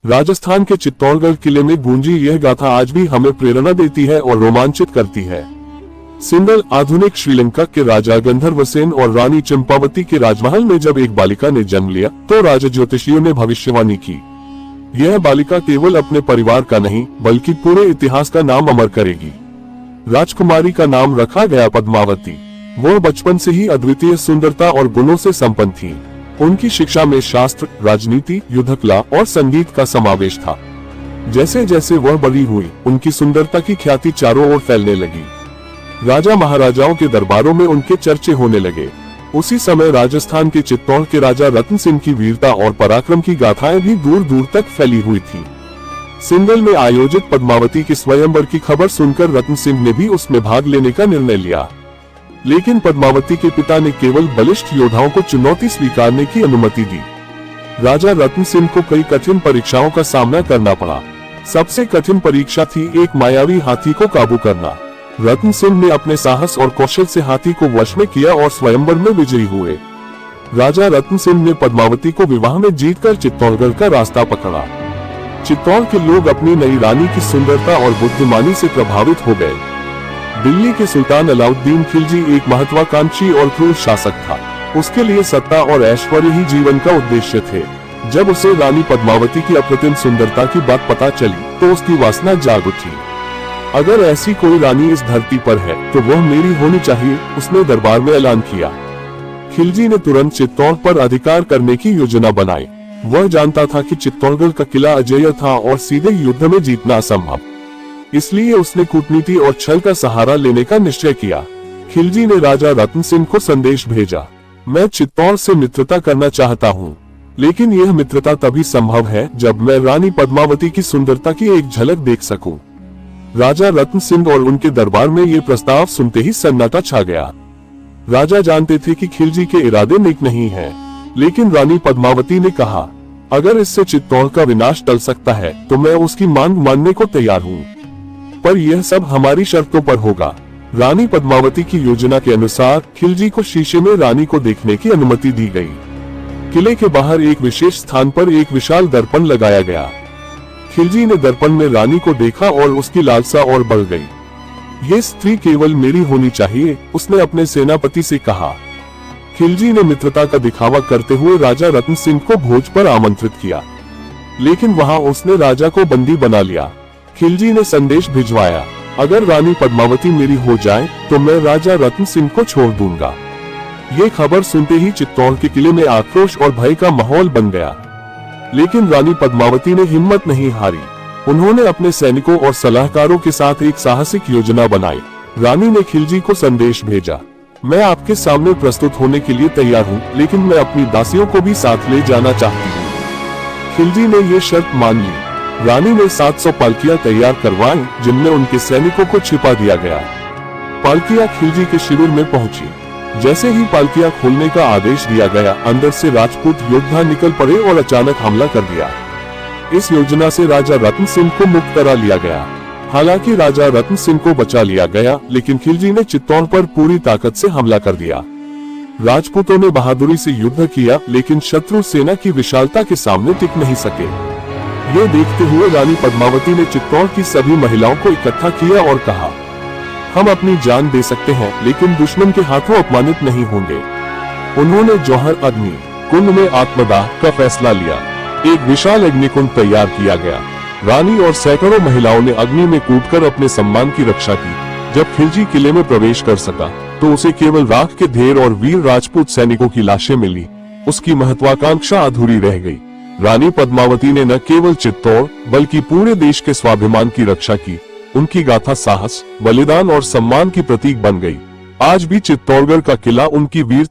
राजस्थान के चित्तौड़गढ़ किले में गूंजी यह गाथा आज भी हमें प्रेरणा देती है और रोमांचित करती है। सिंघल आधुनिक श्रीलंका के राजा गंधर्वसेन और रानी चंपावती के राजमहल में जब एक बालिका ने जन्म लिया तो राजा ज्योतिषियों ने भविष्यवाणी की, यह बालिका केवल अपने परिवार का नहीं बल्कि पूरे इतिहास का नाम अमर करेगी। राजकुमारी का नाम रखा गया पद्मावती। वह बचपन से ही अद्वितीय सुंदरता और गुणों से संपन्न थी। उनकी शिक्षा में शास्त्र, राजनीति, युद्धकला और संगीत का समावेश था। जैसे जैसे वह बड़ी हुई, उनकी सुंदरता की ख्याति चारों ओर फैलने लगी। राजा महाराजाओं के दरबारों में उनके चर्चे होने लगे। उसी समय राजस्थान के चित्तौड़ के राजा रतन सिंह की वीरता और पराक्रम की गाथाएं भी दूर दूर तक फैली हुई थी। सिंघल में आयोजित पद्मावती के स्वयंवर की खबर सुनकर रतन सिंह ने भी उसमें भाग लेने का निर्णय लिया, लेकिन पद्मावती के पिता ने केवल बलिष्ठ योद्धाओं को चुनौती स्वीकारने की अनुमति दी। राजा रतन सिंह को कई कठिन परीक्षाओं का सामना करना पड़ा। सबसे कठिन परीक्षा थी एक मायावी हाथी को काबू करना। रतन सिंह ने अपने साहस और कौशल से हाथी को वश में किया और स्वयंवर में विजयी हुए। राजा रतन सिंह ने पद्मावती को विवाह में जीतकर चित्तौड़गढ़ का रास्ता पकड़ा। चित्तौड़ के लोग अपनी नई रानी की सुंदरता और बुद्धिमानी से प्रभावित हो गए। दिल्ली के सुल्तान अलाउद्दीन खिलजी एक महत्वाकांक्षी और क्रूर शासक था। उसके लिए सत्ता और ऐश्वर्य ही जीवन का उद्देश्य थे। जब उसे रानी पद्मावती की अप्रतिम सुंदरता की बात पता चली तो उसकी वासना जाग उठी। अगर ऐसी कोई रानी इस धरती पर है तो वह मेरी होनी चाहिए, उसने दरबार में ऐलान किया। खिलजी ने तुरंत चित्तौड़ पर अधिकार करने की योजना बनाई। वह जानता था कि चित्तौड़गढ़ का किला अजेय था और सीधे युद्ध में जीतना असंभव, इसलिए उसने कूटनीति और छल का सहारा लेने का निश्चय किया। खिलजी ने राजा रतन सिंह को संदेश भेजा, मैं चित्तौड़ से मित्रता करना चाहता हूँ, लेकिन यह मित्रता तभी संभव है जब मैं रानी पद्मावती की सुंदरता की एक झलक देख सकूं। राजा रतन सिंह और उनके दरबार में ये प्रस्ताव सुनते ही सन्नाटा छा गया। राजा जानते थे कि खिलजी के इरादे नेक नहीं हैं, लेकिन रानी पद्मावती ने कहा, अगर इससे चित्तौड़ का विनाश टल सकता है तो मैं उसकी मांग मानने को तैयार हूँ, पर यह सब हमारी शर्तों पर होगा। रानी पद्मावती की योजना के अनुसार खिलजी को शीशे में रानी को देखने की अनुमति दी गई। किले के बाहर एक विशेष स्थान पर एक विशाल दर्पण लगाया गया। खिलजी ने दर्पण में रानी को देखा और उसकी लालसा और बढ़ गई। ये स्त्री केवल मेरी होनी चाहिए, उसने अपने सेनापति से कहा। खिलजी ने मित्रता का दिखावा करते हुए राजा रतन सिंह को भोज पर आमंत्रित किया, लेकिन वहां उसने राजा को बंदी बना लिया। खिलजी ने संदेश भिजवाया, अगर रानी पद्मावती मेरी हो जाए तो मैं राजा रतन सिंह को छोड़ दूंगा। ये खबर सुनते ही चित्तौड़ के किले में आक्रोश और भय का माहौल बन गया, लेकिन रानी पद्मावती ने हिम्मत नहीं हारी। उन्होंने अपने सैनिकों और सलाहकारों के साथ एक साहसिक योजना बनाई। रानी ने खिलजी को संदेश भेजा, मैं आपके सामने प्रस्तुत होने के लिए तैयार हूँ, लेकिन मैं अपनी दासियों को भी साथ ले जाना चाहती हूँ। खिलजी ने ये शर्त मान ली। रानी ने 700 पालकियां तैयार करवाई, जिनमें उनके सैनिकों को छिपा दिया गया। पालकियां खिलजी के शिविर में पहुंची। जैसे ही पालकियां खोलने का आदेश दिया गया, अंदर से राजपूत योद्धा निकल पड़े और अचानक हमला कर दिया। इस योजना से राजा रतन सिंह को मुक्त करा लिया गया। हालांकि राजा रतन सिंह को बचा लिया गया, लेकिन खिलजी ने चित्तौड़ पर पूरी ताकत से हमला कर दिया। राजपूतों ने बहादुरी से युद्ध किया, लेकिन शत्रु सेना की विशालता के सामने टिक नहीं सके। ये देखते हुए रानी पद्मावती ने चित्तौड़ की सभी महिलाओं को इकट्ठा किया और कहा, हम अपनी जान दे सकते हैं, लेकिन दुश्मन के हाथों अपमानित नहीं होंगे। उन्होंने जौहर अग्नि कुंड में आत्मदाह का फैसला लिया। एक विशाल अग्निकुंड तैयार किया गया। रानी और सैकड़ों महिलाओं ने अग्नि में कूदकर अपने सम्मान की रक्षा की। जब खिलजी किले में प्रवेश कर सका तो उसे केवल राख के ढेर और वीर राजपूत सैनिकों की लाशें मिली। उसकी महत्वाकांक्षा अधूरी रह गई। रानी पद्मावती ने न केवल चित्तौड़ बल्कि पूरे देश के स्वाभिमान की रक्षा की। उनकी गाथा साहस, बलिदान और सम्मान की प्रतीक बन गई। आज भी चित्तौड़गढ़ का किला उनकी वीर